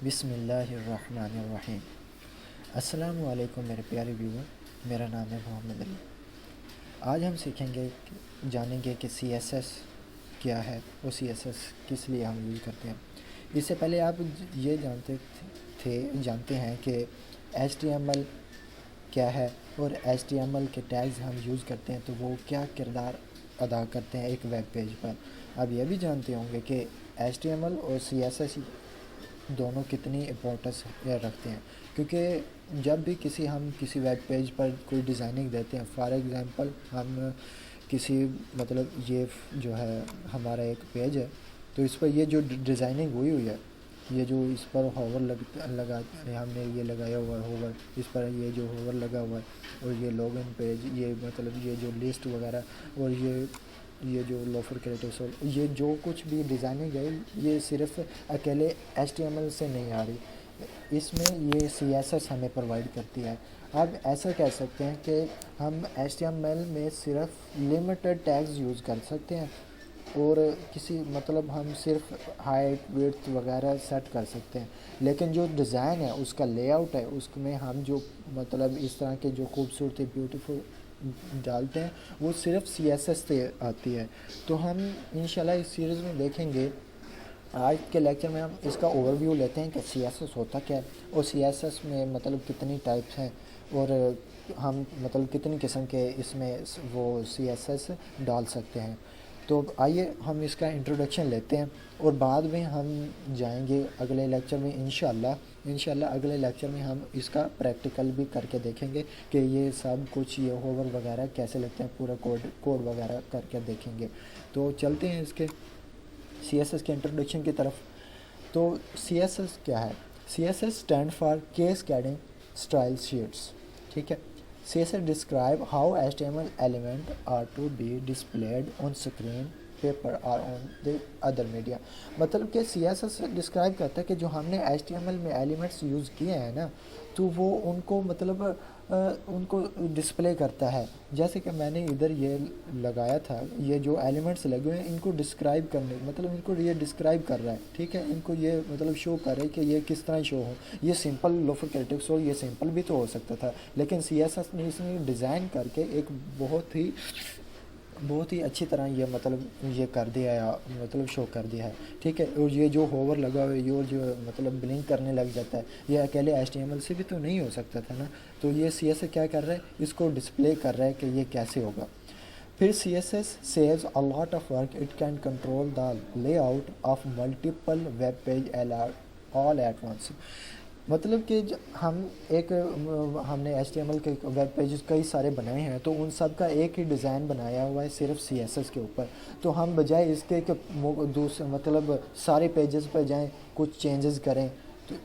بسم اللہ الرحمن الرحیم۔ السلام علیکم میرے پیارے ویور، میرا نام ہے محمد علی۔ آج ہم سیکھیں گے، جانیں گے کہ سی ایس ایس کیا ہے اور سی ایس ایس کس لیے ہم یوز کرتے ہیں۔ اس سے پہلے آپ یہ جانتے ہیں کہ ایچ ٹی ایم ایل کیا ہے اور ایچ ٹی ایم ایل کے ٹیگز ہم یوز کرتے ہیں تو وہ کیا کردار ادا کرتے ہیں ایک ویب پیج پر۔ آپ یہ بھی جانتے ہوں گے کہ ایچ ٹی ایم ایل اور سی ایس ایس دونوں کتنی امپورٹنس رکھتے ہیں، کیونکہ جب بھی ہم کسی ویب پیج پر کوئی ڈیزائننگ دیتے ہیں، فار ایگزامپل ہم یہ جو ہے ہمارا ایک پیج ہے تو اس پر یہ جو ڈیزائننگ ہوئی ہے، یہ جو اس پر ہوور لگا ہم نے یہ لگایا ہوا ہے ہوور، اس پر یہ جو ہوور لگا ہوا ہے اور یہ لاگ ان پیج، یہ جو لسٹ وغیرہ اور یہ جو لوفر کریٹر، یہ جو کچھ بھی ڈیزائننگ ہے یہ صرف اکیلے ایچ ٹی ایم ایل سے نہیں آ رہی، اس میں یہ سی ایس ایس ہمیں پرووائڈ کرتی ہے۔ آپ ایسا کہہ سکتے ہیں کہ ہم ایچ ٹی ایم ایل میں صرف لمیٹڈ ٹیگز یوز کر سکتے ہیں اور ہم صرف ہائٹ ویڈتھ وغیرہ سیٹ کر سکتے ہیں، لیکن جو ڈیزائن ہے اس کا لے آؤٹ ہے، اس میں ہم جو اس طرح کے جو خوبصورتی بیوٹیفل ڈالتے ہیں وہ صرف سی ایس ایس سے آتی ہے۔ تو ہم انشاءاللہ اس سیریز میں دیکھیں گے، آج کے لیکچر میں ہم اس کا اوور ویو لیتے ہیں کہ سی ایس ایس ہوتا کیا ہے اور سی ایس ایس میں کتنی ٹائپس ہیں اور ہم کتنی قسم کے اس میں وہ سی ایس ایس ڈال سکتے ہیں۔ تو آئیے ہم اس کا انٹروڈکشن لیتے ہیں اور بعد میں ہم جائیں گے اگلے لیکچر میں انشاءاللہ اگلے لیکچر میں ہم اس کا پریکٹیکل بھی کر کے دیکھیں گے کہ یہ سب کچھ یہ ہوور وغیرہ کیسے لگتے ہیں، پورا کوڈ وغیرہ کر کے دیکھیں گے۔ تو چلتے ہیں اس کے سی ایس ایس کے انٹروڈکشن کی طرف۔ تو سی ایس ایس کیا ہے؟ C S S stand for cascading style sheets, ٹھیک ہے۔ C S S describe how H T M L element are to be displayed on screen, paper اور on the other media. کہ C S S describe کرتا ہے کہ جو ہم نے ایچ ٹی ایم ایل میں ایلیمنٹس یوز کیے ہیں نا، تو وہ ان کو ڈسپلے کرتا ہے۔ جیسے کہ میں نے ادھر یہ لگایا تھا، یہ جو ایلیمنٹس لگے ہوئے ہیں ان کو ڈسکرائب کرنے ان کو یہ ڈسکرائب کر رہا ہے، ٹھیک ہے۔ ان کو یہ شو کر رہا ہے کہ یہ کس طرح شو ہو۔ یہ سمپل لوفر کریٹکس ہو، یہ سمپل بھی تو ہو سکتا تھا، لیکن سی ایس ایس نے اس میں ڈیزائن کر کے ایک بہت ہی اچھی طرح یہ کر دیا ہے، شو کر دیا ہے، ٹھیک ہے۔ اور یہ جو ہوور لگا ہوا ہے، یہ جو بلنک کرنے لگ جاتا ہے، یہ اکیلے ایچ ٹی ایم ایل سے بھی تو نہیں ہو سکتا تھا نا۔ تو یہ سی ایس ایس کیا کر رہا ہے، اس کو ڈسپلے کر رہا ہے کہ یہ کیسے ہوگا۔ پھر C S S saves a lot of work, it can control the layout of multiple web page all at once. کہ ہم نے ایچ ٹی ایم ایل کے ویب پیجز کئی سارے بنائے ہیں، تو ان سب کا ایک ہی ڈیزائن بنایا ہوا ہے صرف سی ایس ایس کے اوپر۔ تو ہم بجائے اس کے کہ دوسرے سارے پیجز پہ جائیں کچھ چینجز کریں، تو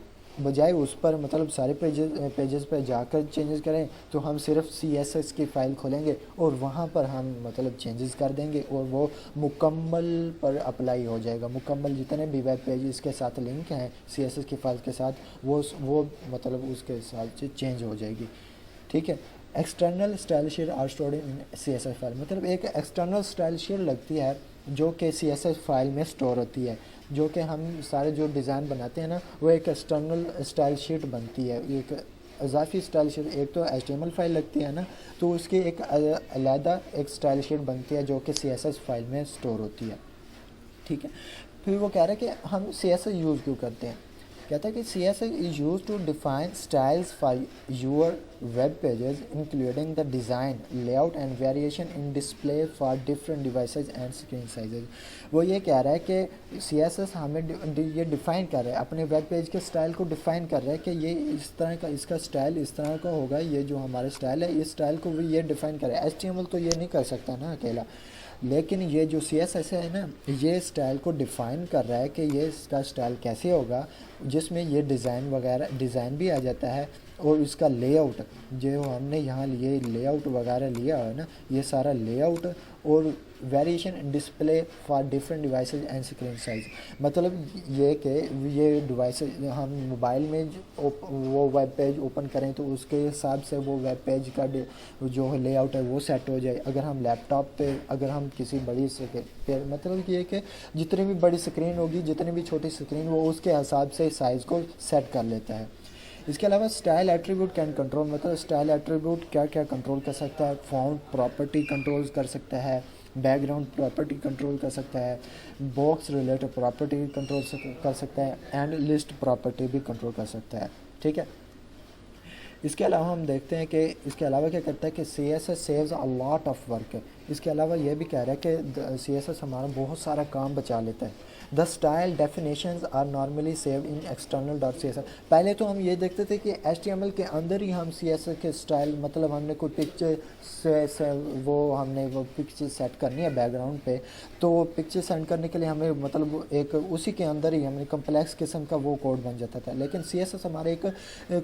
بجائے اس پر سارے پیجز پہ جا کر چینجز کریں، تو ہم صرف سی ایس ایس کی فائل کھولیں گے اور وہاں پر ہم چینجز کر دیں گے اور وہ مکمل پر اپلائی ہو جائے گا۔ مکمل جتنے بھی ویب پیج اس کے ساتھ لنک ہیں سی ایس ایس کی فائل کے ساتھ، وہ اس کے ساتھ چینج ہو جائے گی، ٹھیک ہے۔ External style sheet are stored in C S S file, ایک ایکسٹرنل اسٹائل شیٹ لگتی ہے جو کہ سی ایس ایس فائل میں اسٹور ہوتی ہے، جو کہ ہم سارے جو ڈیزائن بناتے ہیں نا، وہ ایک ایکسٹرنل اسٹائل شیٹ بنتی ہے، ایک اضافی اسٹائل شیٹ۔ ایک تو H T M L file لگتی ہے نا، تو اس کی ایک علیحدہ ایک اسٹائل شیٹ بنتی ہے جو کہ سی ایس ایس فائل میں اسٹور ہوتی ہے، ٹھیک ہے۔ پھر وہ کہہ رہا ہے کہ ہم سی ایس ایس یوز کیوں کرتے ہیں؟ کہتا ہے کہ C S S is used to define styles for your web pages including the design, layout and variation in display for different devices and screen sizes. وہ یہ کہہ رہا ہے کہ سی ایس ایس ہمیں یہ ڈیفائن کر رہا ہے، اپنے ویب پیج کے اسٹائل کو ڈیفائن کر رہا ہے کہ یہ اس طرح کا، اس کا اسٹائل اس طرح کا ہوگا، یہ جو ہمارا اسٹائل ہے اس اسٹائل کو بھی یہ ڈیفائن کر رہا ہے۔ ایچ ٹی ایم ایل تو یہ نہیں کر سکتا نا اکیلا، لیکن یہ جو سی ایس ایس ہے نا، یہ اسٹائل کو ڈیفائن کر رہا ہے کہ یہ اس کا اسٹائل کیسے ہوگا، جس میں یہ ڈیزائن وغیرہ ڈیزائن بھی آ جاتا ہے اور اس کا لے آؤٹ جو ہم نے یہاں یہ لے آؤٹ وغیرہ لیا ہے نا، یہ سارا لے آؤٹ اور variation in display for different devices and screen size, مطلب یہ کہ یہ ڈیوائسز ہم موبائل میں وہ ویب پیج اوپن کریں تو اس کے حساب سے وہ ویب پیج کا جو لے آؤٹ ہے وہ سیٹ ہو جائے. اگر ہم لیپ ٹاپ پہ اگر ہم کسی بڑی پہ مطلب یہ کہ جتنی بھی بڑی اسکرین ہوگی جتنی بھی چھوٹی اسکرین وہ اس کے حساب سے سائز کو سیٹ کر لیتا ہے. اس کے علاوہ اسٹائل ایٹریبیوٹ کین کنٹرول، مطلب اسٹائل ایٹریبیوٹ کیا کیا کنٹرول کر سکتا ہے. فونٹ پراپرٹی کنٹرول کر سکتا ہے، بیک گراؤنڈ پراپرٹی کنٹرول کر سکتا ہے، باکس ریلیٹڈ پراپرٹی کنٹرول کر سکتا ہے، اینڈ لسٹ پراپرٹی بھی کنٹرول کر سکتا ہے. ٹھیک ہے. اس کے علاوہ ہم دیکھتے ہیں کہ اس کے علاوہ کیا کرتا ہے کہ C S S saves a lot of work. اس کے علاوہ یہ بھی کہہ رہا ہے کہ سی ایس ایس ہمارا بہت سارا کام بچا لیتا ہے. The style definitions are normally saved in external dot C S S. پہلے تو ہم یہ دیکھتے تھے کہ ایچ ٹی ایم ایل کے اندر ہی ہم سی ایس ایس کے اسٹائل مطلب ہم نے کوئی پکچر وہ ہم نے وہ پکچر سیٹ کرنی ہے بیک گراؤنڈ پہ، تو پکچر سینڈ کرنے کے لیے ہمیں مطلب ایک اسی کے اندر ہی ہمیں کمپلیکس قسم کا وہ کوڈ بن جاتا تھا. لیکن سی ایس ایس ہمارے ایک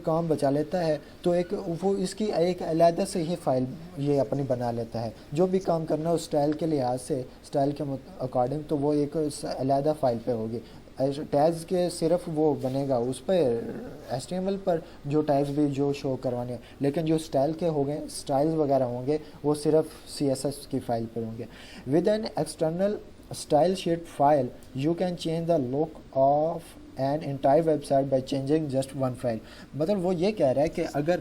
کام بچا لیتا ہے، تو ایک وہ اس کی ایک علیحدہ سے ہی فائل یہ اپنی بنا لیتا ہے. جو بھی کام کرنا ہے اس اسٹائل کے لحاظ سے اسٹائل کے اکارڈنگ تو وہ ایک علیحدہ فائل پہ ہوگی. ٹیگز کے صرف وہ بنے گا اس پہ ایچ ٹی ایم ایل پر جو ٹیگز بھی جو شو کروانے ہیں، لیکن جو اسٹائل کے ہو گئے اسٹائلز وغیرہ ہوں گے وہ صرف سی ایس ایس کی فائل پر ہوں گے. With an external style sheet file you can change the look of an entire web site by changing just one file. مطلب وہ یہ کہہ رہا ہے کہ اگر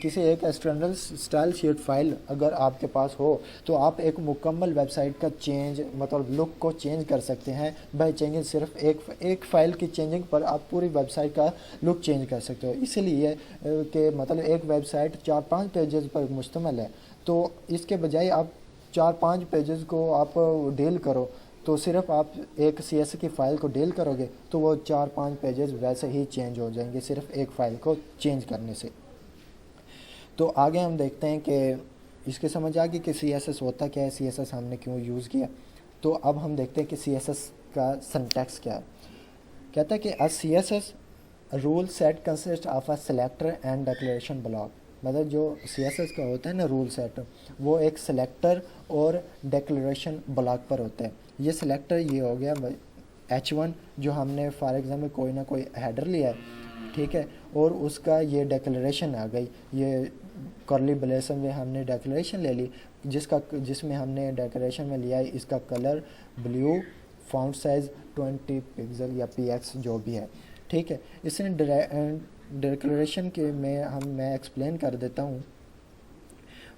کسی ایک ایکسٹرنل اسٹائل شیٹ فائل اگر آپ کے پاس ہو تو آپ ایک مکمل ویب سائٹ کا چینج مطلب لک کو چینج کر سکتے ہیں بائی چینجنگ. صرف ایک فائل کی چینجنگ پر آپ پوری ویب سائٹ کا لک چینج کر سکتے ہو. اس لیے کہ مطلب ایک ویب سائٹ 4-5 پیجز پر مشتمل ہے، تو اس کے بجائے آپ 4-5 پیجز کو آپ ڈیل کرو تو صرف آپ ایک سی ایس کی فائل کو ڈیل کرو گے تو وہ 4-5 پیجز ویسے ہی چینج ہو جائیں گے صرف ایک فائل کو چینج کرنے سے. تو آگے ہم دیکھتے ہیں کہ اس کے سمجھ آ گئی کہ سی ایس ایس ہوتا کیا ہے، سی ایس ایس ہم نے کیوں یوز کیا. تو اب ہم دیکھتے ہیں کہ سی ایس ایس کا سنٹیکس کیا ہے. کہتا ہے کہ C S S rule set consist of a selector and declaration block. مطلب جو سی ایس ایس کا ہوتا ہے نا رول سیٹ، وہ ایک سلیکٹر اور ڈیکلیریشن بلاک پر ہوتا ہے. یہ سلیکٹر یہ ہو گیا H1 جو ہم نے فار ایگزامپل کوئی نہ کوئی ہیڈر لیا ہے، ٹھیک ہے، اور اس کا یہ ڈیکلیریشن آ گئی، یہ کرلی بلیسن میں ہم نے ڈیکلیریشن لے لی جس میں ہم نے ڈیکلیریشن میں لیا ہے اس کا colour blue, font size 20 pixel یا PX جو بھی ہے. ٹھیک ہے. اس نے ڈیکلیریشن کے میں ایکسپلین کر دیتا ہوں.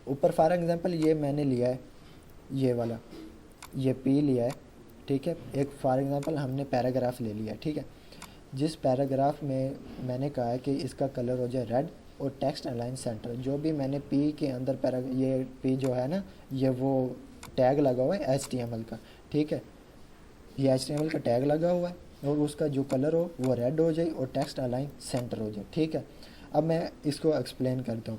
اوپر فار ایگزامپل یہ میں نے لیا ہے یہ والا، یہ P لیا ہے، ٹھیک ہے. ایک فار ایگزامپل ہم نے پیراگراف لے لیا، ٹھیک ہے. جس پیراگراف میں میں نے کہا ہے کہ اس کا کلر ہو جائے ریڈ اور ٹیکسٹ الائن سینٹر. جو بھی میں نے P کے اندر یہ P جو ہے نا یہ وہ ٹیگ لگا ہوا ہے HTML کا، ٹھیک ہے. یہ HTML کا ٹیگ لگا ہوا ہے اور اس کا جو کلر ہو وہ ریڈ ہو جائے اور ٹیکسٹ الائن سینٹر ہو جائے، ٹھیک ہے. اب میں اس کو ایکسپلین کرتا ہوں.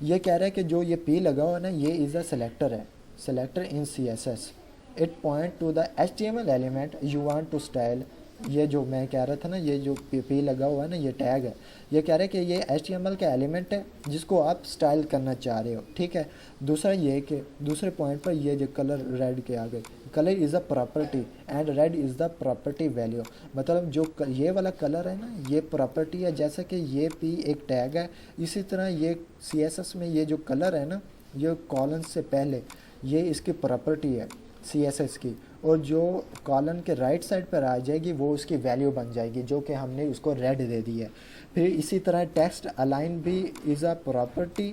یہ کہہ رہا ہے کہ جو یہ P لگا ہوا ہے نا یہ از اے سلیکٹر ہے، selector in CSS. It point to the HTML element you want to style. یہ جو میں کہہ رہا تھا نا یہ جو P لگا ہوا ہے نا یہ ٹیگ ہے، یہ کہہ رہا ہے کہ یہ HTML کا ایلیمنٹ ہے جس کو آپ اسٹائل کرنا چاہ رہے ہو، ٹھیک ہے. دوسرا یہ کہ دوسرے پوائنٹ پر یہ جو کلر ریڈ کے آ گئے، colour is a property and red is the property value. مطلب جو یہ والا کلر ہے نا یہ پراپرٹی ہے، جیسا کہ یہ P ایک ٹیگ ہے اسی طرح یہ CSS میں یہ جو کلر ہے نا یہ کالن سے پہلے یہ اس کی پراپرٹی ہے CSS کی، اور جو کالن کے رائٹ سائڈ پر آ جائے گی وہ اس کی ویلیو بن جائے گی جو کہ ہم نے اس کو ریڈ دے دی ہے. پھر اسی طرح ٹیکسٹ الائن بھی از اے پراپرٹی،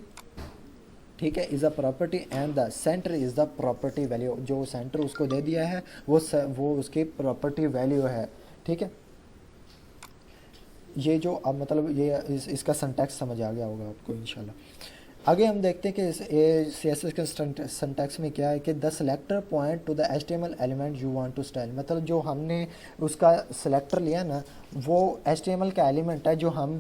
ٹھیک ہے، is a property and the centre is the property value. جو سینٹر اس کو دے دیا ہے وہ اس کی پراپرٹی ویلیو ہے، ٹھیک ہے. یہ جو اب مطلب یہ اس کا سنٹیکس سمجھ آ گیا ہوگا آپ کو انشاءاللہ. آگے ہم دیکھتے ہیں کہ CSS کے سنٹیکس میں کیا ہے کہ the selector point to the HTML element you want to style. مطلب جو ہم نے اس کا سلیکٹر لیا نا وہ HTML کا ایلیمنٹ ہے جو ہم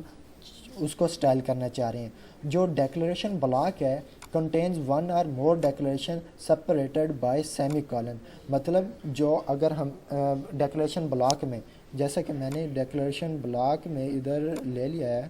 اس کو اسٹائل کرنا چاہ رہے ہیں. جو ڈیکلیریشن بلاک ہے contains one or more declaration separated by semicolon. مطلب جو اگر ہم ڈیکلیریشن بلاک میں، جیسا کہ میں نے ڈیکلیریشن بلاک میں ادھر لے لیا ہے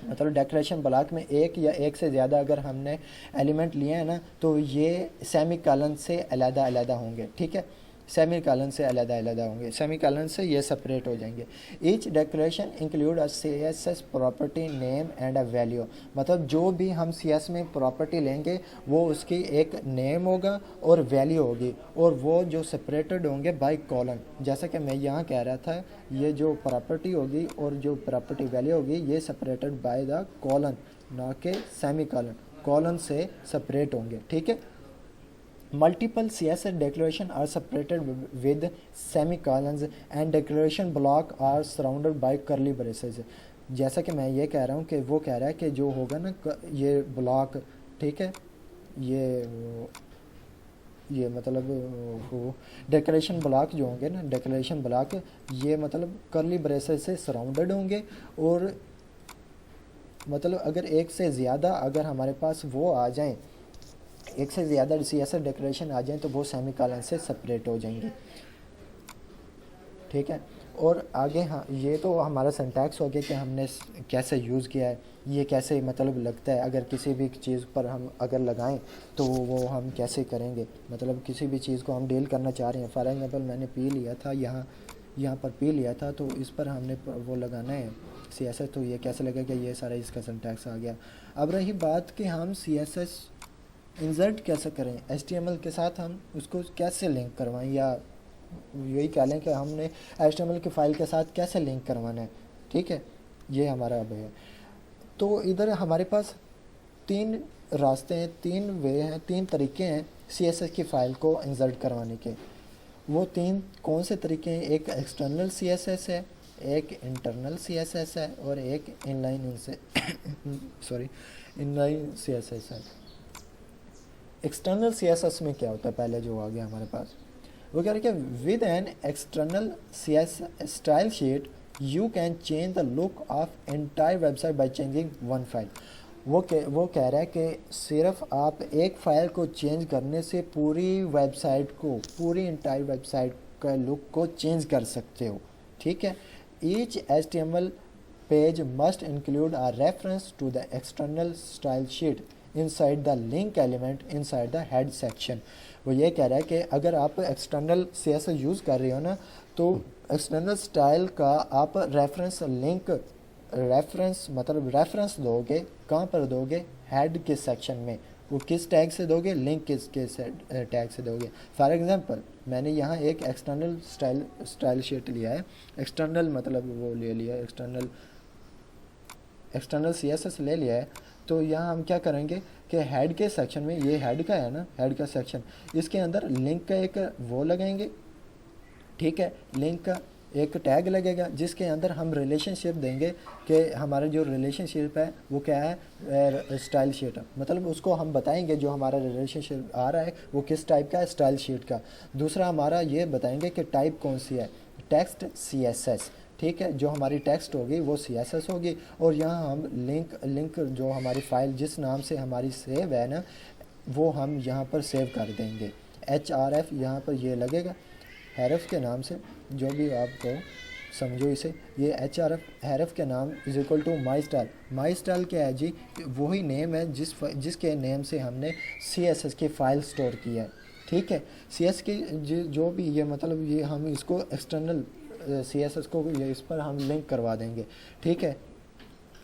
مطلب ڈیکلیریشن بلاک میں ایک یا ایک سے زیادہ اگر ہم نے ایلیمنٹ لیے ہیں نا تو یہ سیمی کالن سے علیحدہ علیحدہ ہوں گے. ٹھیک ہے, سیمی کالن سے علیحدہ علیحدہ ہوں گے, سیمی کالن سے یہ سپریٹ ہو جائیں گے. Each declaration include a C S S property name and a value. مطلب جو بھی ہم سی ایس میں پراپرٹی لیں گے وہ اس کی ایک نیم ہوگا اور ویلیو ہوگی, اور وہ جو سپریٹڈ ہوں گے بائی کالن. جیسا کہ میں یہاں کہہ رہا تھا, یہ جو پراپرٹی ہوگی اور جو پراپرٹی ویلیو ہوگی یہ سپریٹڈ بائی دا کالن, نہ کہ سیمی کالن. کالن سے سپریٹ ہوں گے. ٹھیک ہے. Multiple CSS declaration are separated with semicolons and declaration block are surrounded by curly braces. جیسا کہ میں یہ کہہ رہا ہوں کہ وہ کہہ رہا ہے کہ جو ہوگا نا یہ بلاک, ٹھیک ہے, یہ مطلب ڈیکلیریشن بلاک جو ہوں گے نا, ڈیکلیریشن بلاک یہ مطلب کرلی بریسز سے سراؤنڈڈ ہوں گے, اور مطلب اگر ایک سے زیادہ اگر ہمارے پاس وہ آ جائیں, ایک سے زیادہ سی ایس ایس ڈیکلیریشن آ جائیں تو وہ سیمی کالن سے سپریٹ ہو جائیں گے. ٹھیک ہے. اور آگے ہاں یہ تو ہمارا سنٹیکس ہو گیا کہ ہم نے کیسے یوز کیا ہے, یہ کیسے مطلب لگتا ہے, اگر کسی بھی چیز پر ہم اگر لگائیں تو وہ ہم کیسے کریں گے. مطلب کسی بھی چیز کو ہم ڈیل کرنا چاہ رہے ہیں, فار ایگزامپل میں نے پی لیا تھا, یہاں پر پی لیا تھا, تو اس پر ہم نے وہ لگانا ہے سی ایس ایس, تو یہ کیسے لگے گا, یہ سارا اس کا سنٹیکس آ گیا. اب رہی بات کہ ہم سی ایس ایس انسرٹ کیسے کریں, ایچ ٹی ایم ایل کے ساتھ ہم اس کو کیسے لنک کروائیں, یا یہی کہہ لیں کہ ہم نے ایچ ٹی ایم ایل کی فائل کے ساتھ کیسے لنک کروانا ہے. ٹھیک ہے, یہ ہمارا اب ہے. تو ادھر ہمارے پاس 3 راستے ہیں, 3 وے ہیں, 3 طریقے ہیں سی ایس ایس کی فائل کو انسرٹ کروانے کے. وہ 3 کون سے طریقے ہیں؟ ایک ایکسٹرنل سی ایس ایس ہے, ایک انٹرنل سی ایس ایس ہے, اور ایک inline C S S ہے. ایکسٹرنل سی ایس ایس میں کیا ہوتا ہے, پہلے جو آ گیا ہمارے پاس وہ کہہ رہے کہ with an external C S style sheet you can change the look of entire web site by changing one file. وہ کہہ رہا ہے کہ صرف آپ ایک فائل کو چینج کرنے سے پوری ویب سائٹ کو, پوری انٹائر ویب سائٹ کا لک کو چینج کر سکتے ہو. ٹھیک ہے. Each H T M L page must include a reference to the external style sheet inside the link element inside the head section. وہ یہ کہہ رہا ہے کہ اگر آپ external C S S use کر رہے ہو نا تو ایکسٹرنل اسٹائل کا آپ ریفرنس لنک مطلب ریفرنس دو گے, کہاں پر دو گے؟ ہیڈ کے سیکشن میں. وہ کس ٹیگ سے دو گے؟ لنک کے ٹیگ سے دو گے. فار ایگزامپل میں نے یہاں ایک ایکسٹرنل اسٹائل شیٹ لیا ہے, ایکسٹرنل مطلب وہ لے لیا ہے, ایکسٹرنل سی ایس ایس لے لیا ہے. تو یہاں ہم کیا کریں گے کہ ہیڈ کے سیکشن میں, یہ ہیڈ کا ہے نا, ہیڈ کا سیکشن, اس کے اندر لنک کا ایک وہ لگائیں گے. ٹھیک ہے. لنک کا ایک ٹیگ لگے گا جس کے اندر ہم ریلیشن شپ دیں گے کہ ہمارا جو ریلیشن شپ ہے وہ کیا ہے, اسٹائل شیٹ. مطلب اس کو ہم بتائیں گے جو ہمارا ریلیشن شپ آ رہا ہے وہ کس ٹائپ کا ہے, اسٹائل شیٹ کا. دوسرا ہمارا یہ بتائیں گے کہ ٹائپ کون سی ہے, ٹیکسٹ سی ایس ایس. ٹھیک ہے. جو ہماری ٹیکسٹ ہوگی وہ سی ایس ایس ہوگی, اور یہاں ہم لنک جو ہماری فائل جس نام سے ہماری سیو ہے نا وہ ہم یہاں پر سیو کر دیں گے. ایچ آر ایف یہاں پر یہ لگے گا حرف کے نام سے, جو بھی آپ کو سمجھو اسے. یہ ایچ آر ایف حرف کے نام is equal to my style. My style کیا ہے جی؟ وہی نیم ہے جس کے نیم سے ہم نے سی ایس ایس کی فائل سٹور کی ہے. ٹھیک ہے. سی ایس کی جو بھی یہ مطلب یہ ہم اس کو ایکسٹرنل سی ایس ایس کو اس پر ہم لنک کروا دیں گے. ٹھیک ہے.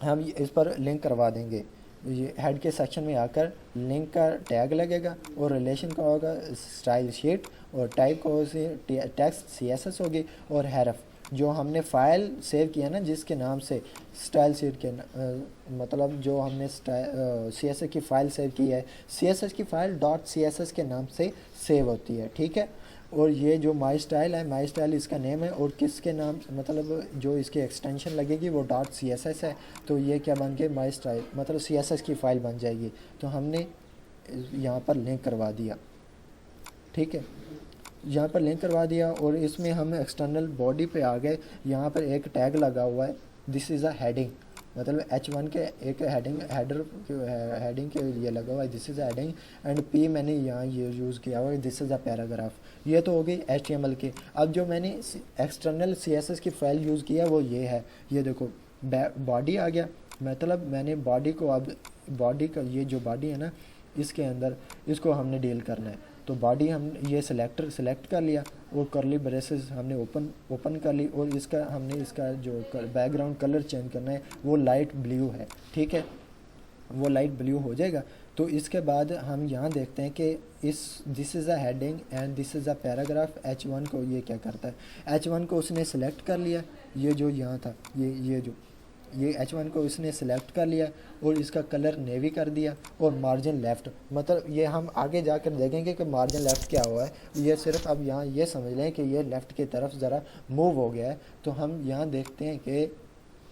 ہم اس پر لنک کروا دیں گے. یہ ہیڈ کے سیکشن میں آ کر لنک کا ٹیگ لگے گا, اور ریلیشن کا ہوگا اسٹائل شیٹ, اور ٹائپ کو ٹیکسٹ سی ایس ایس ہوگی, اور حرف جو ہم نے فائل سیو کیا نا جس کے نام سے اسٹائل شیٹ کے مطلب جو ہم نے سی ایس ایس کی فائل سیو کی ہے, سی ایس ایس کی file dot C S S کے نام سے سیو ہوتی ہے. ٹھیک ہے. اور یہ جو مائی اسٹائل ہے, مائی اسٹائل اس کا نیم ہے, اور کس کے نام مطلب جو اس کی ایکسٹینشن لگے گی وہ ڈاٹ سی ایس ایس ہے. تو یہ کیا بن گیا؟ مائی اسٹائل مطلب سی ایس ایس کی فائل بن جائے گی. تو ہم نے یہاں پر لنک کروا دیا. ٹھیک ہے. یہاں پر لنک کروا دیا, اور اس میں ہم ایکسٹرنل باڈی پہ آ گئے. یہاں پر ایک ٹیگ لگا ہوا ہے, دس از اے ہیڈنگ. مطلب H1 کے ایک ہیڈنگ کے لیے لگا ہوا ہے, دس is a heading. And P میں نے یہاں یہ یوز کیا ہوا ہے, دس از اے پیراگراف. یہ تو ہو گئی ایچ ٹی ایم ایل کی. اب جو میں نے ایکسٹرنل سی ایس ایس کی فائل یوز کیا وہ یہ ہے, یہ دیکھو باڈی آ گیا, مطلب میں نے باڈی کو اب باڈی کا یہ جو باڈی ہے نا اس کے اندر اس کو ہم نے ڈیل کرنا ہے. تو باڈی ہم یہ سلیکٹ کر لیا اور کرلی بریسز ہم نے اوپن کر لی اور اس کا ہم نے اس کا جو بیک گراؤنڈ کلر چینج کرنا ہے وہ لائٹ بلیو ہے. ٹھیک ہے, وہ لائٹ بلیو ہو جائے گا. تو اس کے بعد ہم یہاں دیکھتے ہیں کہ this is a heading and this is a paragraph. H1 کو یہ کیا کرتا ہے, H1 کو اس نے سلیکٹ کر لیا, یہ جو یہاں تھا یہ H1 کو اس نے سلیکٹ کر لیا اور اس کا کلر نیوی کر دیا اور مارجن لیفٹ. مطلب یہ ہم آگے جا کر دیکھیں گے کہ مارجن لیفٹ کیا ہوا ہے. یہ صرف اب یہاں یہ سمجھ لیں کہ یہ لیفٹ کی طرف ذرا موو ہو گیا ہے. تو ہم یہاں دیکھتے ہیں کہ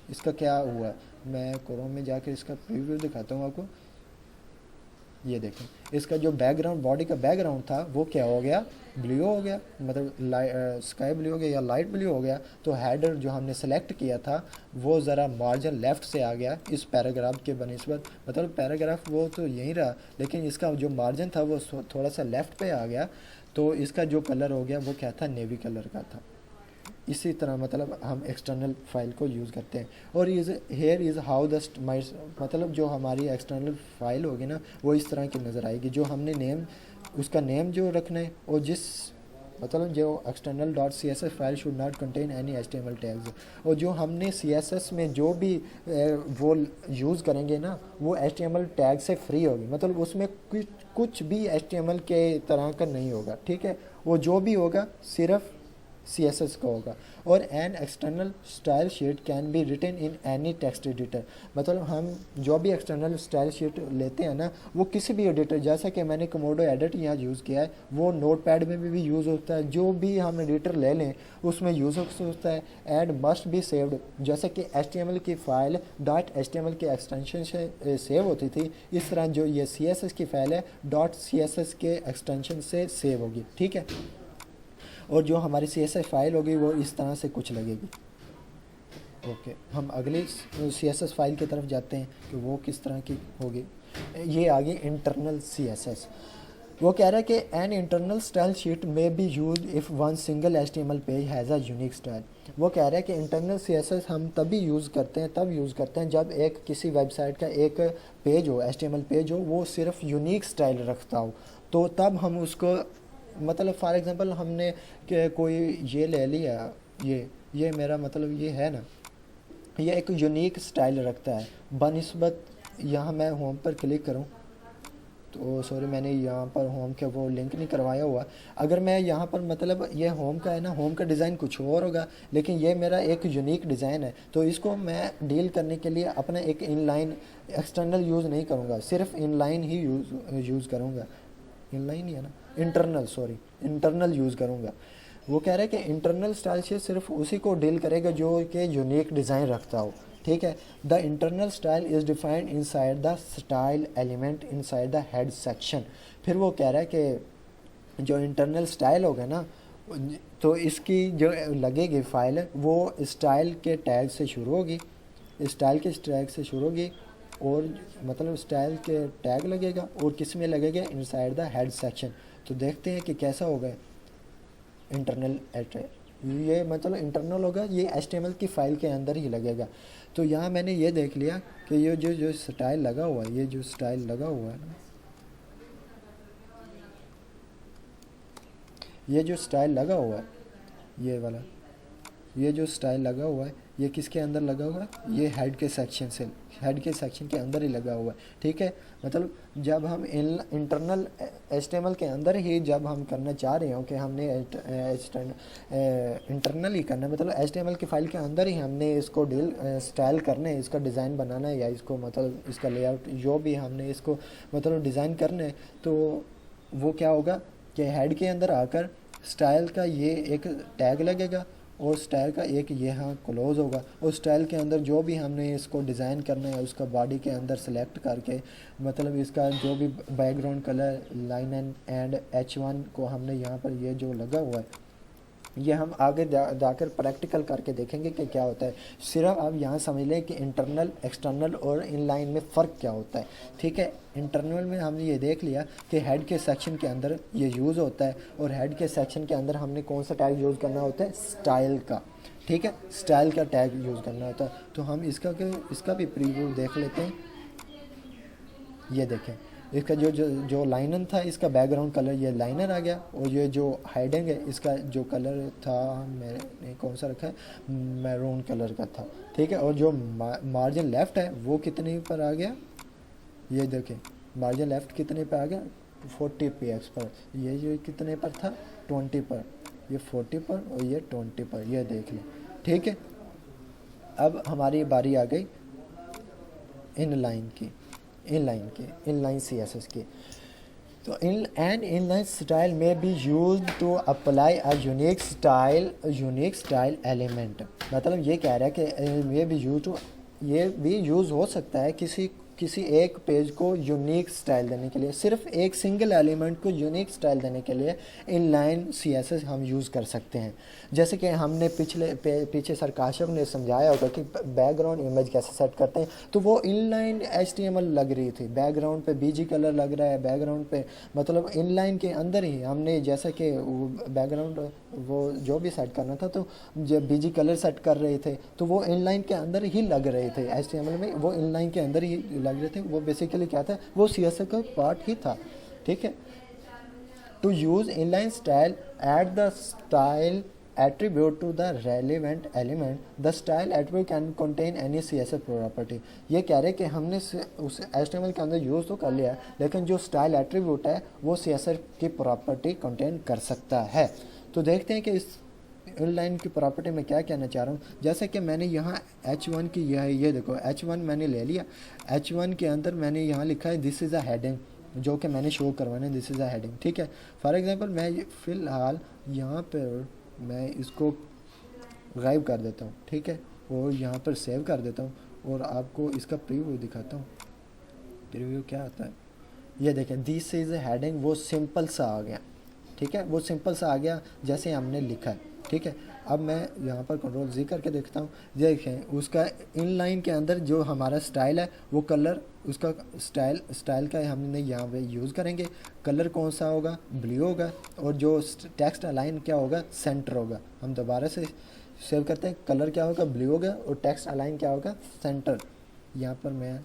اس کا کیا ہوا ہے. میں کروم میں جا کے اس کا پریویو دکھاتا ہوں آپ کو. یہ دیکھیں اس کا جو بیک گراؤنڈ باڈی کا بیک گراؤنڈ تھا وہ کیا ہو گیا, بلیو ہو گیا, مطلب اسکائی بلیو ہو گیا یا لائٹ بلیو ہو گیا. تو ہیڈر جو ہم نے سلیکٹ کیا تھا وہ ذرا مارجن لیفٹ سے آ گیا اس پیراگراف کے بنسبت. مطلب پیراگراف وہ تو یہیں رہا لیکن اس کا جو مارجن تھا وہ تھوڑا سا لیفٹ پہ آ گیا. تو اس کا جو کلر ہو گیا وہ کیا تھا, نیوی کلر کا تھا. اسی طرح مطلب ہم ایکسٹرنل فائل کو یوز کرتے ہیں. اور ہیئر از ہاؤ مطلب جو ہماری ایکسٹرنل فائل ہوگی نا وہ اس طرح کی نظر آئے گی. جو ہم نے نیم اس کا نیم جو رکھنا ہے اور مطلب جو external dot C S S file should not contain any HTML tags. اور جو ہم نے CSS میں جو بھی وہ یوز کریں گے نا وہ HTML ٹیگ سے فری ہوگی. مطلب اس میں کچھ بھی HTML کے طرح کا نہیں ہوگا. ٹھیک ہے, وہ جو بھی ہوگا صرف CSS کا ہوگا. اور an external style sheet can be written in any text editor. مطلب ہم جو بھی ایکسٹرنل اسٹائل شیٹ لیتے ہیں نا وہ کسی بھی ایڈیٹر, جیسا کہ میں نے کموڈو ایڈٹ یہاں یوز کیا ہے وہ نوٹ پیڈ میں بھی یوز ہوتا ہے. جو بھی ہم ایڈیٹر لے لیں اس میں یوز ہو سکتا ہے. اینڈ مسٹ بی سیوڈ, جیسے کہ HTML کی فائل .html کے ایکسٹینشن سے سیو ہوتی تھی اس طرح جو یہ CSS کی فائل ہے .css کے ایکسٹینشن سے سیو ہوگی. ٹھیک ہے, اور جو ہماری CSS فائل ہوگی وہ اس طرح سے کچھ لگے گی. اوکے, ہم اگلی CSS فائل کی طرف جاتے ہیں کہ وہ کس طرح کی ہوگی. یہ آگے انٹرنل CSS. وہ کہہ رہا ہے کہ an internal style sheet may be used if one single HTML page has a unique style. وہ کہہ رہا ہے کہ انٹرنل CSS ہم تب یوز کرتے ہیں جب ایک کسی ویب سائٹ کا ایک پیج ہو, HTML پیج ہو, وہ صرف یونیک اسٹائل رکھتا ہو. تو تب ہم اس کو مطلب فار ایگزامپل ہم نے کہ کوئی یہ لے لیا, یہ میرا مطلب یہ ہے نا, یہ ایک یونیک اسٹائل رکھتا ہے بنسبت. یہاں میں ہوم پر کلک کروں تو سوری میں نے یہاں پر ہوم کے وہ لنک نہیں کروایا ہوا. اگر میں یہاں پر مطلب یہ ہوم کا ہے نا, ہوم کا ڈیزائن کچھ اور ہوگا لیکن یہ میرا ایک یونیک ڈیزائن ہے. تو اس کو میں ڈیل کرنے کے لیے اپنا ایک ان لائن ایکسٹرنل یوز نہیں کروں گا, صرف ان لائن ہی یوز کروں گا. ان لائن ہی ہے نا, انٹرنل یوز کروں گا. وہ کہہ رہے ہیں کہ انٹرنل اسٹائل شیٹ صرف اسی کو ڈیل کرے گا جو کہ یونیک ڈیزائن رکھتا ہو. ٹھیک ہے, the internal style is defined inside the style element inside the head section. پھر وہ کہہ رہا ہے کہ جو انٹرنل اسٹائل ہوگا نا تو اس کی جو لگے گی فائل وہ اسٹائل کے ٹیگ سے شروع ہوگی, اور مطلب اسٹائل کے ٹیگ لگے گا اور کس میں لگے گا, ان سائڈ دا ہیڈ سیکشن. تو دیکھتے ہیں کہ کیسا ہوگا انٹرنل. یہ مطلب انٹرنل ہوگا, یہ HTML کی فائل کے اندر ہی لگے گا. تو یہاں میں نے یہ دیکھ لیا کہ یہ جو اسٹائل لگا ہوا ہے, یہ جو اسٹائل لگا ہوا ہے, یہ والا یہ جو اسٹائل لگا ہوا ہے یہ کس کے اندر لگا ہوا ہے, یہ ہیڈ کے سیکشن کے اندر ہی لگا ہوا ہے. ٹھیک ہے, مطلب جب ہم انٹرنل HTML کے اندر ہی جب ہم کرنا چاہ رہے ہوں کہ ہم نے انٹرنل ہی کرنا ہے, مطلب HTML کی فائل کے اندر ہی ہم نے اس کو اسٹائل کرنا ہے, اس کا ڈیزائن بنانا ہے یا اس کو مطلب اس کا لے آؤٹ جو بھی ہم نے اس کو مطلب ڈیزائن کرنا ہے. تو وہ کیا ہوگا کہ ہیڈ کے اندر آ کر اسٹائل کا یہ ایک ٹیگ لگے گا اور اسٹائل کا ایک یہاں کلوز ہوگا, اور اسٹائل کے اندر جو بھی ہم نے اس کو ڈیزائن کرنا ہے اس کا باڈی کے اندر سلیکٹ کر کے مطلب اس کا جو بھی back ground colour line and H1 کو ہم نے یہاں پر یہ جو لگا ہوا ہے یہ ہم آگے جا کر پریکٹیکل کر کے دیکھیں گے کہ کیا ہوتا ہے. صرف آپ یہاں سمجھ لیں کہ انٹرنل, ایکسٹرنل اور ان لائن میں فرق کیا ہوتا ہے. ٹھیک ہے, انٹرنل میں ہم نے یہ دیکھ لیا کہ ہیڈ کے سیکشن کے اندر یہ یوز ہوتا ہے, اور ہیڈ کے سیکشن کے اندر ہم نے کون سا ٹیگ یوز کرنا ہوتا ہے, اسٹائل کا. ٹھیک ہے، اسٹائل کا ٹیگ یوز کرنا ہوتا ہے. تو ہم اس کا بھی پریویو دیکھ لیتے ہیں. یہ دیکھیں اس کا جو لائنر تھا اس کا بیک گراؤنڈ کلر یہ لائنر آ گیا، اور یہ جو ہائڈنگ ہے اس کا جو کلر تھا میں نے کون سا رکھا ہے، میرون کلر کا تھا. ٹھیک ہے، اور جو مارجن لیفٹ ہے وہ کتنے پر آ گیا، یہ دیکھیں مارجن لیفٹ کتنے پہ آ گیا، 40 px پر. یہ جو کتنے پر تھا، 20 پر. یہ 40 پر اور یہ 20 پر، یہ دیکھ لیں. ٹھیک ہے، اب ہماری باری آ گئی inline C S S کی. تو an inline style may be used to apply a unique style element. مطلب یہ کہہ رہا ہے کہ یہ بھی یوز ہو سکتا ہے کسی ایک پیج کو یونیک سٹائل دینے کے لیے، صرف ایک سنگل ایلیمنٹ کو یونیک سٹائل دینے کے لیے inline C S S ہم یوز کر سکتے ہیں. جیسے کہ ہم نے پیچھے سر کاشف نے سمجھایا ہوگا کہ بیک گراؤنڈ امیج کیسے سیٹ کرتے ہیں. تو وہ ان لائن HTML لگ رہی تھی، بیک گراؤنڈ پہ BG کلر لگ رہا ہے، بیک گراؤنڈ پہ مطلب ان لائن کے اندر ہی ہم نے جیسا کہ بیک گراؤنڈ وہ جو بھی سیٹ کرنا تھا تو جب BG کلر سیٹ کر رہے تھے تو وہ ان لائن کے اندر ہی لگ رہے تھے. HTML میں وہ ان لائن کے اندر ہی لگ رہے تھے. وہ بیسیکلی کیا تھا، وہ CSS کا پارٹ ہی تھا. ٹھیک ہے، to use inline style at the style attribute to the relevant element, the style attribute can contain any CSS property. یہ کہہ رہے کہ ہم نے اس HTML کے اندر یوز تو کر لیا لیکن جو اسٹائل ایٹریبیوٹ ہے وہ CSS کی پراپرٹی کنٹین کر سکتا ہے. تو دیکھتے ہیں کہ اس ان لائن کی پراپرٹی میں کیا کہنا چاہ رہا ہوں. جیسے کہ میں نے یہاں H1 کی یہ دیکھو H1 میں نے لے لیا. H1 کے اندر میں نے یہاں لکھا ہے دس از اے ہیڈنگ، جو کہ میں نے شو کروانا ہے دس از اے ہیڈنگ. ٹھیک ہے، فار ایگزامپل میں فی الحال یہاں پر میں اس کو غائب کر دیتا ہوں. ٹھیک ہے، اور یہاں پر سیو کر دیتا ہوں اور آپ کو اس کا پریویو دکھاتا ہوں. پریویو کیا آتا ہے، یہ دیکھیں دس از اے ہیڈنگ، وہ سمپل سا آ گیا. ٹھیک ہے، وہ سمپل سا آ گیا جیسے ہم نے لکھا ہے. ٹھیک ہے، اب میں یہاں پر کنٹرول Z کر کے دیکھتا ہوں. دیکھیں اس کا ان لائن کے اندر جو ہمارا سٹائل ہے وہ کلر اس کا سٹائل کا ہم نے یہاں پہ یوز کریں گے. کلر کون سا ہوگا، بلیو ہوگا، اور جو ٹیکسٹ الائن کیا ہوگا، سینٹر ہوگا. ہم دوبارہ سے سیو کرتے ہیں، کلر کیا ہوگا، بلیو ہوگا، اور ٹیکسٹ الائن کیا ہوگا، سینٹر. یہاں پر میں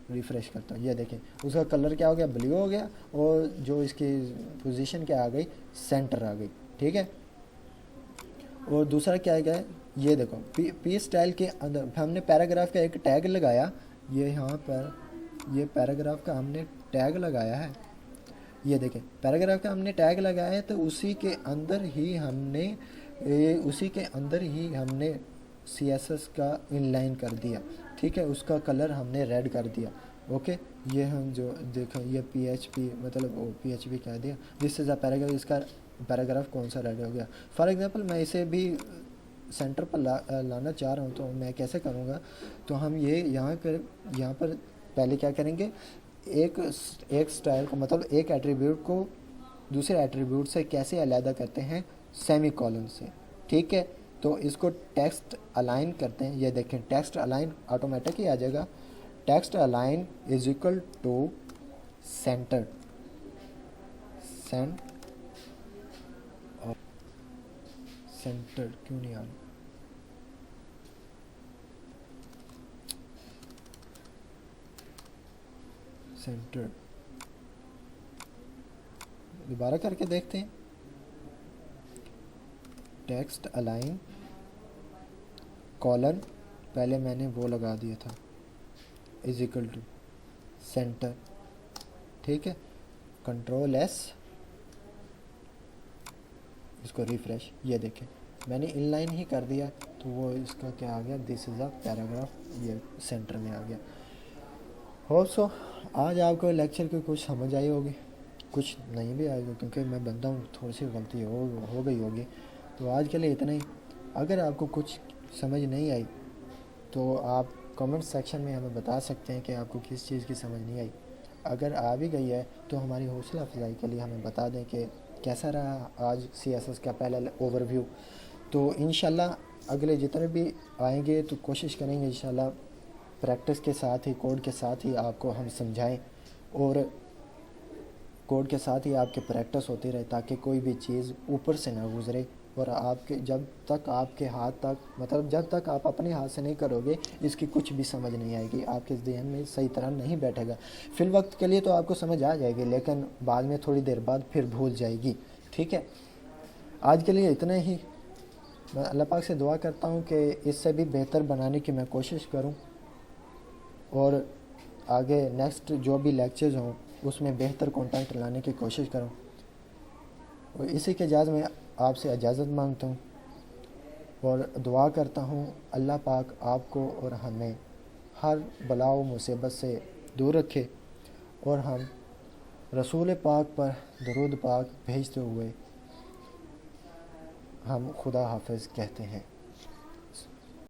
ریفریش کرتا ہوں، یہ دیکھیں اس کا کلر کیا ہو گیا، بلیو ہو گیا، اور جو اس کی پوزیشن کیا آ گئی، سینٹر آ گئی. ٹھیک ہے، اور دوسرا کیا گیا ہے، یہ دیکھو پی اسٹائل کے اندر ہم نے پیراگراف کا ایک ٹیگ لگایا. یہ یہاں پر یہ پیراگراف کا ہم نے ٹیگ لگایا ہے. یہ دیکھیں پیراگراف کا ہم نے ٹیگ لگایا ہے تو اسی کے اندر ہی ہم نے CSS کا ان لائن کر دیا. ٹھیک ہے، اس کا کلر ہم نے ریڈ کر دیا. اوکے، یہ ہم جو دیکھیں یہ PHP مطلب PHP کہہ دیا جس سے پیراگراف، اس کا پیراگراف کون سا ریڈ ہو گیا. فار ایگزامپل میں اسے بھی سینٹر پر لانا چاہ رہا ہوں تو میں کیسے کروں گا. تو ہم یہاں پر پہلے کیا کریں گے، ایک سٹائل کو مطلب ایک ایٹریبیوٹ کو دوسرے ایٹریبیوٹ سے کیسے علیحدہ کرتے ہیں، سیمی کولن سے. ٹھیک ہے، تو اس کو ٹیکسٹ الائن کرتے ہیں. یہ دیکھیں ٹیکسٹ الائن آٹومیٹک ہی آ جائے گا. Text align is equal to centre کیوں نہیں آ رہا، سینٹر دوبارہ کر کے دیکھتے ہیں. ٹیکسٹ الائن کولن پہلے میں نے وہ لگا دیا تھا از اکول ٹو سینٹر. ٹھیک ہے، کنٹرول S، اس کو ریفریش. یہ دیکھیں میں نے ان لائن ہی کر دیا تو وہ اس کا کیا آ گیا، دس از اے پیراگراف، یہ سینٹر میں آ گیا. ہوپ سو آج آپ کو لیکچر کی کچھ سمجھ آئی ہوگی، کچھ نہیں بھی آئے گا کیونکہ میں بندہ ہوں، تھوڑی سی غلطی ہو گئی ہوگی. تو آج کے لیے اتنا ہی. اگر آپ کو کچھ سمجھ نہیں آئی تو آپ کمنٹ سیکشن میں ہمیں بتا سکتے ہیں کہ آپ کو کس چیز کی سمجھ نہیں آئی. اگر آ بھی گئی ہے تو ہماری حوصلہ افزائی کے لیے ہمیں بتا دیں کہ کیسا رہا آج CSS کا پہلا اوور ویو. تو انشاءاللہ اگلے جتنے بھی آئیں گے تو کوشش کریں گے انشاءاللہ پریکٹس کے ساتھ ہی، کوڈ کے ساتھ ہی آپ کو ہم سمجھائیں، اور کوڈ کے ساتھ ہی آپ کے پریکٹس ہوتی رہے تاکہ کوئی بھی چیز اوپر سے نہ گزرے. اور آپ کے جب تک آپ کے ہاتھ تک مطلب جب تک آپ اپنے ہاتھ سے نہیں کرو گے اس کی کچھ بھی سمجھ نہیں آئے گی، آپ کے ذہن میں صحیح طرح نہیں بیٹھے گا۔ فی الوقت کے لیے تو آپ کو سمجھ آ جائے گی، لیکن بعد میں تھوڑی دیر بعد پھر بھول جائے گی، ٹھیک ہے۔ آج کے لیے اتنا ہی۔ میں اللہ پاک سے دعا کرتا ہوں کہ اس سے بھی بہتر بنانے کی میں کوشش کروں، اور آگے نیکسٹ جو بھی لیکچرز ہوں اس میں بہتر کنٹینٹ لانے کی کوشش کروں، اور اسی کے اجازت میں آپ سے اجازت مانگتا ہوں، اور دعا کرتا ہوں اللہ پاک آپ کو اور ہمیں ہر بلا و مصیبت سے دور رکھے، اور ہم رسول پاک پر درود پاک بھیجتے ہوئے ہم خدا حافظ کہتے ہیں۔